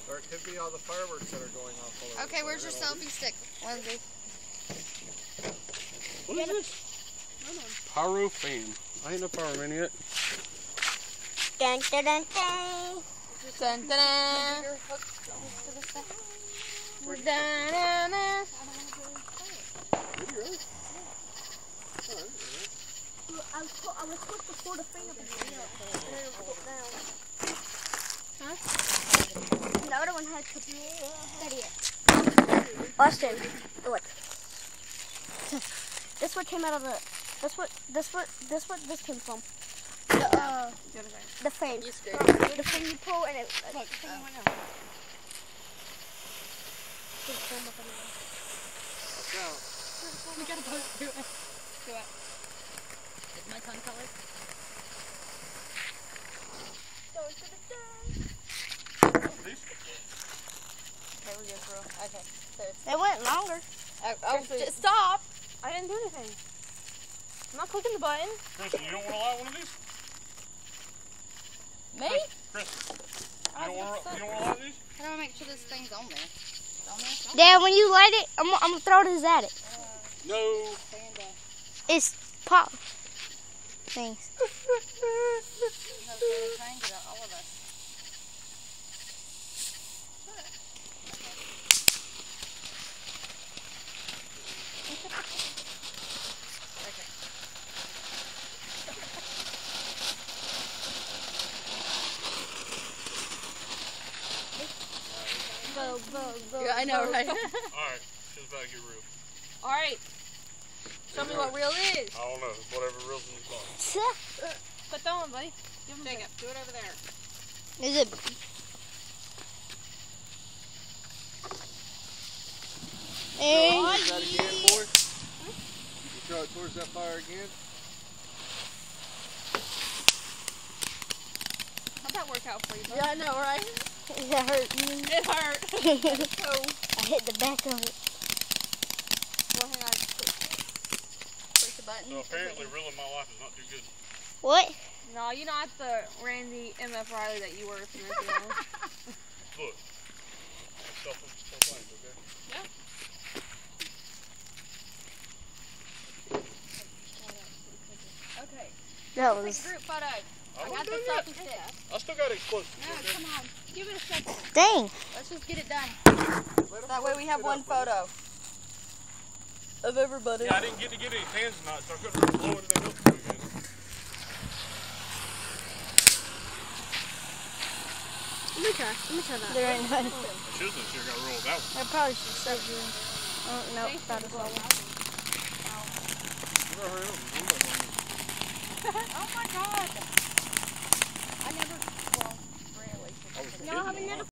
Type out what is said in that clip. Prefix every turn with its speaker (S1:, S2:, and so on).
S1: Or it could be all the fireworks that are going off all over.
S2: Okay, where's your selfie stick, Lindsay?
S3: What is this? Pyro fan. I ain't no fireman yet.
S4: Dun, dun, dun, dun.
S2: Dun, dun, dun. Dun, dun, dun.
S4: I was supposed to pour the fan up and then it put down. Huh? The other one had to be steady it. Austin, look. This what came out of the. This came from. The fan. The fan you pull and it.
S2: Look, we gotta put it through it. Do it. Is my tongue colored? Okay, we're good for real. Okay, so.
S4: It went longer.
S2: Oh, just stop! I didn't do anything. I'm not clicking the button.
S3: Kristen, you don't want to light one of these?
S2: Me?
S3: Kristen, you don't want to light these?
S2: How do I make sure this thing's on there? It's on there?
S4: Dad, when you light it, I'm gonna throw this at it.
S3: No.
S4: It's pop things.
S2: All of us. Yeah, I know, right?
S3: Alright, just about to get real.
S2: Alright. Show me what real is.
S3: I don't know. It's whatever reel's in your phone.
S2: Put that on, buddy. Take it. Do it over there.
S4: Is it?
S1: Try that again, boy. You throw it towards that fire again.
S2: How'd that work out for you, bud?
S4: Yeah, I know, right? That hurt.
S2: It hurt.
S4: I hit the back of it.
S2: Well, hang on. Push the button.
S3: So apparently reeling my life is not too good.
S4: What?
S2: No, you're not the Randy M.F. Riley that you were a few minutes ago.
S3: Look. Self-claimed, okay?
S2: Yeah. Okay.
S4: That
S2: Take
S4: was.
S2: a group photo. I
S3: wasn't
S2: got the
S3: done yet.
S2: selfie stick.
S3: I still got explosives.
S2: No,
S3: okay?
S2: come on. Give it a second.
S4: Dang.
S2: Let's just get it done. That way we have one photo of everybody.
S3: Yeah, I didn't get to get any pans tonight, so I couldn't blow anything up for you guys.
S4: Let me try that. There ain't none.
S3: I should have sure got rolled with that one.
S4: I probably should serve you. Oh, no, that is all.
S2: Oh my god. I never, well, rarely.
S3: I was
S4: No, I haven't never